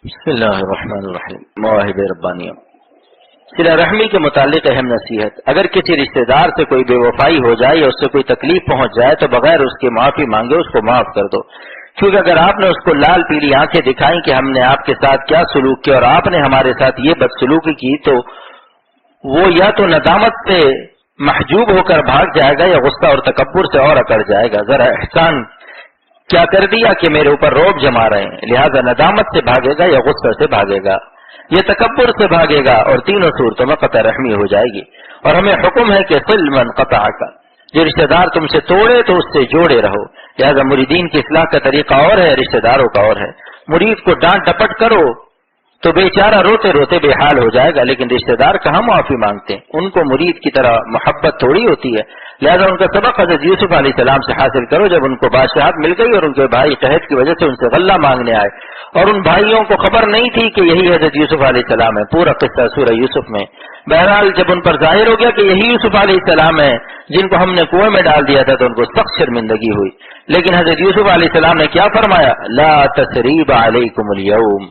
بسم اللہ الرحمن الرحیم۔ مواہب ربانیہ، صلہ رحمی کے متعلق اہم نصیحت۔ اگر کسی رشتہ دار سے کوئی بے وفائی ہو جائے یا اس سے کوئی تکلیف پہنچ جائے تو بغیر اس کی معافی مانگے اس کو معاف کر دو، کیونکہ اگر آپ نے اس کو لال پیلی آنکھیں دکھائیں کہ ہم نے آپ کے ساتھ کیا سلوک کیا اور آپ نے ہمارے ساتھ یہ بدسلوکی کی، تو وہ یا تو ندامت سے محجوب ہو کر بھاگ جائے گا یا غصہ اور تکبر سے اور اکڑ جائے گا۔ ذرا احسان کیا کر دیا کہ میرے اوپر روب جما رہے ہیں، لہذا ندامت سے بھاگے گا یا غصہ سے بھاگے گا یا تکبر سے بھاگے گا، اور تینوں صورتوں میں قطع رحمی ہو جائے گی۔ اور ہمیں حکم ہے کہ صل من قطعک، جو رشتہ دار تم سے توڑے تو اس سے جوڑے رہو۔ لہذا مریدین کی اصلاح کا طریقہ اور ہے، رشتہ داروں کا اور ہے۔ مرید کو ڈانٹ ڈپٹ کرو تو بیچارہ روتے روتے بے حال ہو جائے گا، لیکن رشتہ دار کہاں معافی مانگتے ہیں، ان کو مرید کی طرح محبت تھوڑی ہوتی ہے۔ لہذا ان کا سبق حضرت یوسف علیہ السلام سے حاصل کرو، جب ان کو بادشاہت مل گئی اور ان کے بھائی قحط کی وجہ سے ان سے غلہ مانگنے آئے اور ان بھائیوں کو خبر نہیں تھی کہ یہی حضرت یوسف علیہ السلام ہے۔ پورا قصہ سورہ یوسف میں بہرحال جب ان پر ظاہر ہو گیا کہ یہی یوسف علیہ السلام ہے جن کو ہم نے کنویں میں ڈال دیا تھا تو ان کو سخت شرمندگی ہوئی، لیکن حضرت یوسف علیہ السلام نے کیا فرمایا؟ لا تثریب علیکم اليوم،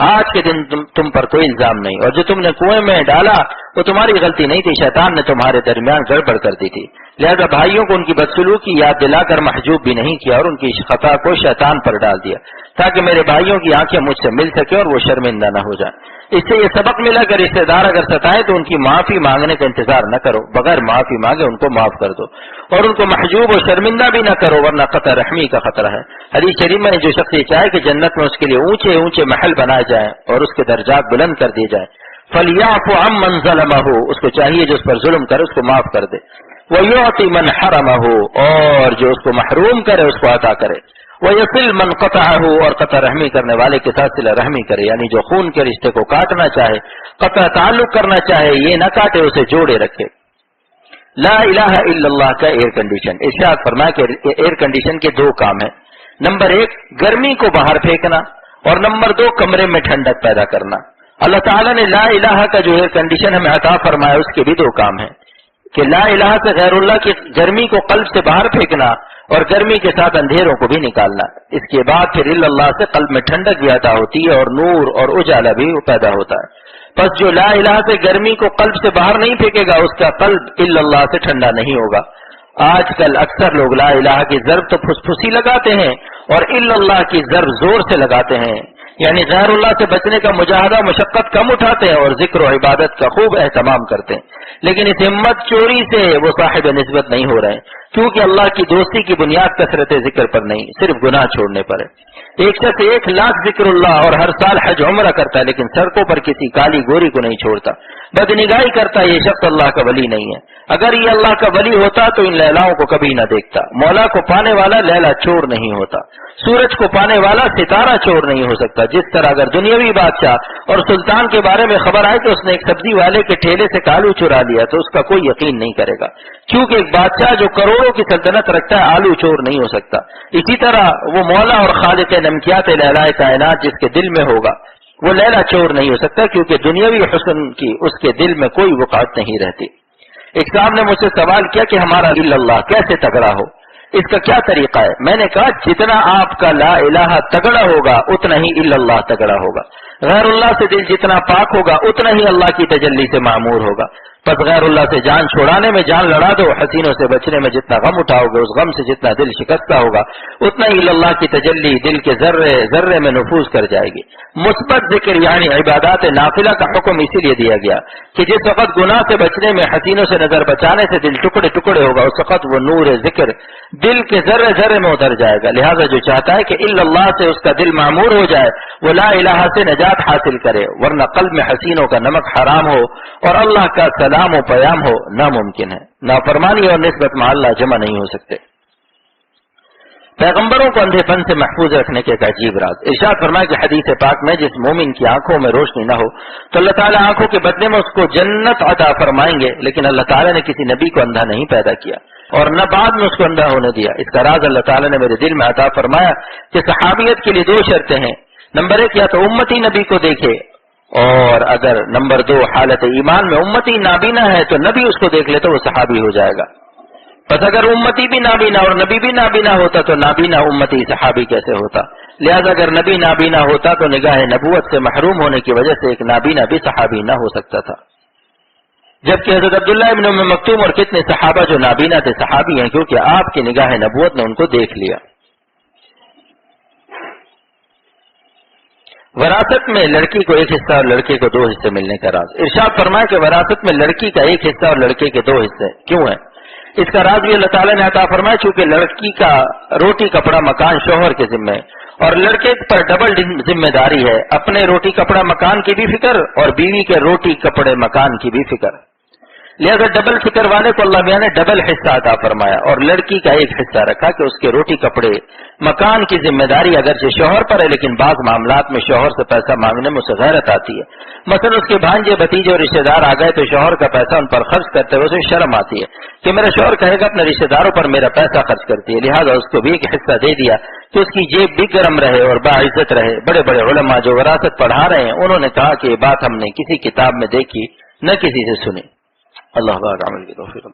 آج کے دن تم پر کوئی الزام نہیں، اور جو تم نے کنویں میں ڈالا وہ تمہاری غلطی نہیں تھی، شیطان نے تمہارے درمیان گڑبڑ کر دی تھی۔ لہذا بھائیوں کو ان کی بدسلوکی یاد دلا کر محجوب بھی نہیں کیا اور ان کی خطا کو شیطان پر ڈال دیا تاکہ میرے بھائیوں کی آنکھیں مجھ سے مل سکے اور وہ شرمندہ نہ ہو جائیں۔ اس سے یہ سبق ملا کہ رشتہ دار اگر ستائے تو ان کی معافی مانگنے کا انتظار نہ کرو، بغیر معافی مانگے ان کو معاف کر دو اور ان کو محجوب اور شرمندہ بھی نہ کرو، ورنہ قطع رحمی کا خطرہ ہے۔ حدیث شریف میں جو شخص یہ چاہے کہ جنت میں اس کے لیے اونچے اونچے محل بنائے جائیں اور اس کے درجات بلند کر دیے جائیں، فَلْيَعْفُ عَمَّنْ ظَلَمَهُ، اس کو چاہیے جو اس پر ظلم کرے اس کو معاف کر دے، وَيُعْطِ مَنْ حَرَمَهُ، اور جو اس کو محروم کرے اس کو عطا کرے، وَيَصِلْ مَنْ قَطَعَهُ، اور قطع رحمی کرنے والے کے ساتھ صلہ رحمی کرے، یعنی جو خون کے رشتے کو کاٹنا چاہے، قطع تعلق کرنا چاہے، یہ نہ کاٹے، اسے جوڑے رکھے۔ لا الہ الا اللہ کا ایئر کنڈیشن، ارشاد فرمایا کہ ایئر کنڈیشن کے دو کام ہیں، نمبر 1 گرمی کو باہر پھینکنا اور نمبر 2 کمرے میں ٹھنڈک پیدا کرنا۔ اللہ تعالیٰ نے لا الہ کا جو ایئر کنڈیشن ہمیں عطا فرمایا اس کے بھی دو کام ہیں کہ لا الہ سے غیر اللہ کی گرمی کو قلب سے باہر پھینکنا اور گرمی کے ساتھ اندھیروں کو بھی نکالنا۔ اس کے بعد پھر الا اللہ سے قلب میں ٹھنڈک بھی عطا ہوتی ہے اور نور اور اجالا بھی پیدا ہوتا ہے۔ پس جو لا الہ سے گرمی کو قلب سے باہر نہیں پھینکے گا اس کا قلب الا اللہ سے ٹھنڈا نہیں ہوگا۔ آج کل اکثر لوگ لا الہ کی ضرب تو پھسپھسی لگاتے ہیں اور الا اللہ کی ضرب زور سے لگاتے ہیں، یعنی غیر اللہ سے بچنے کا مجاہدہ مشقت کم اٹھاتے ہیں اور ذکر و عبادت کا خوب اہتمام کرتے ہیں، لیکن اس ہمت چوری سے وہ صاحب نسبت نہیں ہو رہے ہیں، کیونکہ اللہ کی دوستی کی بنیاد کثرت ذکر پر نہیں، صرف گناہ چھوڑنے پر ہے۔ ایک شخص 1,00,000 ذکر اللہ اور ہر سال حج عمرہ کرتا ہے لیکن سڑکوں پر کسی کالی گوری کو نہیں چھوڑتا، بدنگاہی کرتا ہے، یہ شخص اللہ کا ولی نہیں ہے۔ اگر یہ اللہ کا ولی ہوتا تو ان لیلاؤں کو کبھی نہ دیکھتا۔ مولا کو پانے والا لیلا چور نہیں ہوتا، سورج کو پانے والا ستارہ چور نہیں ہو سکتا۔ جس طرح اگر دنیاوی بادشاہ اور سلطان کے بارے میں خبر آئے کہ اس نے ایک سبزی والے کے ٹھیلے سے کالو چرا لیا تو اس کا کوئی یقین نہیں کرے گا، کیونکہ ایک بادشاہ جو کروڑوں کی سلطنت رکھتا ہے آلو چور نہیں ہو سکتا۔ اسی طرح وہ مولا اور خالق نمکیات لیلائے کائنات جس کے دل میں ہوگا وہ لیلا چور نہیں ہو سکتا، کیونکہ دنیاوی حسن کی اس کے دل میں کوئی وقعت نہیں رہتی۔ ایک صاحب نے مجھ سے سوال کیا کہ ہمارا الا اللہ کیسے تگڑا ہو، اس کا کیا طریقہ ہے؟ میں نے کہا جتنا آپ کا لا الہ تگڑا ہوگا اتنا ہی الا اللہ تگڑا ہوگا، غیر اللہ سے دل جتنا پاک ہوگا اتنا ہی اللہ کی تجلی سے معمور ہوگا۔ پس غیر اللہ سے جان چھڑانے میں جان لڑا دو، حسینوں سے بچنے میں جتنا غم اٹھاؤ گے اس غم سے جتنا دل شکستہ ہوگا اتنا ہی اللہ کی تجلی دل کے ذرے ذرے میں نفوذ کر جائے گی۔ مثبت ذکر یعنی عبادات نافلہ کا حکم اسی لیے دیا گیا کہ جس وقت گناہ سے بچنے میں حسینوں سے نظر بچانے سے دل ٹکڑے ٹکڑے ہوگا اس وقت وہ نور ذکر دل کے ذرے ذرے میں اتر جائے گا۔ لہذا جو چاہتا ہے کہ الا اللہ سے اس کا دل معمور ہو جائے وہ لا الہ سے نجات حاصل کرے، ورنہ قلب میں حسینوں کا نمک حرام ہو اور اللہ کا سلام و پیام ہو ناممکن ہے۔ نافرمانی اور نسبت مع اللہ جمع نہیں ہو سکتے۔ پیغمبروں کو اندھے پن سے محفوظ رکھنے کے ایک عجیب راز ارشاد فرمایا کہ حدیث پاک میں جس مومن کی آنکھوں میں روشنی نہ ہو تو اللہ تعالیٰ آنکھوں کے بدلے میں اس کو جنت عطا فرمائیں گے، لیکن اللہ تعالیٰ نے کسی نبی کو اندھا نہیں پیدا کیا اور نہ بعد میں اس کو اندھا ہونے دیا۔ اس کا راز اللہ تعالیٰ نے میرے دل میں عطا فرمایا کہ صحابیت کے لیے 2 شرطیں ہیں، نمبر 1 یا تو امتی نبی کو دیکھے، اور اگر نمبر 2 حالت ایمان میں امتی نابینا ہے تو نبی اس کو دیکھ لے تو وہ صحابی ہو جائے گا۔ پس اگر امتی بھی نابینا اور نبی بھی نابینا ہوتا تو نابینا امتی صحابی کیسے ہوتا؟ لہذا اگر نبی نابینا ہوتا تو نگاہ نبوت سے محروم ہونے کی وجہ سے ایک نابینا بھی صحابی نہ ہو سکتا تھا، جبکہ حضرت عبداللہ ابن ام مکتوم اور کتنے صحابہ جو نابینا تھے صحابی ہیں، کیونکہ آپ کی نگاہ نبوت نے ان کو دیکھ لیا۔ وراثت میں لڑکی کو ایک حصہ اور لڑکے کو 2 حصے ملنے کا راز۔ ارشاد فرمایا کہ وراثت میں لڑکی کا ایک حصہ اور لڑکے کے 2 حصے کیوں ہے؟ اس کا راز بھی اللہ تعالیٰ نے عطا فرمایا چونکہ لڑکی کا روٹی کپڑا مکان شوہر کے ذمہ اور لڑکے پر ڈبل ذمہ داری ہے، اپنے روٹی کپڑا مکان کی بھی فکر اور بیوی کے روٹی کپڑے مکان کی بھی فکر، لہذا ڈبل فکر والے کو اللہ میاں نے ڈبل حصہ عطا فرمایا اور لڑکی کا ایک حصہ رکھا کہ اس کے روٹی کپڑے مکان کی ذمہ داری اگرچہ شوہر پر ہے، لیکن بعض معاملات میں شوہر سے پیسہ مانگنے میں اسے غیرت آتی ہے۔ مثلا اس کے بھانجے بھتیجے اور رشتے دار آ گئے تو شوہر کا پیسہ ان پر خرچ کرتے ہوئے اسے شرم آتی ہے کہ میرا شوہر کہے گا اپنے رشتے داروں پر میرا پیسہ خرچ کرتی ہے، لہٰذا اس کو بھی ایک حصہ دے دیا کہ اس کی جیب بھی گرم رہے اور باعزت رہے۔ بڑے بڑے علماء جو وراثت پڑھا رہے ہیں انہوں نے کہا کہ یہ بات ہم نے کسی کتاب میں دیکھی نہ کسی سے سنی۔ اللہ عمل کی توفیق۔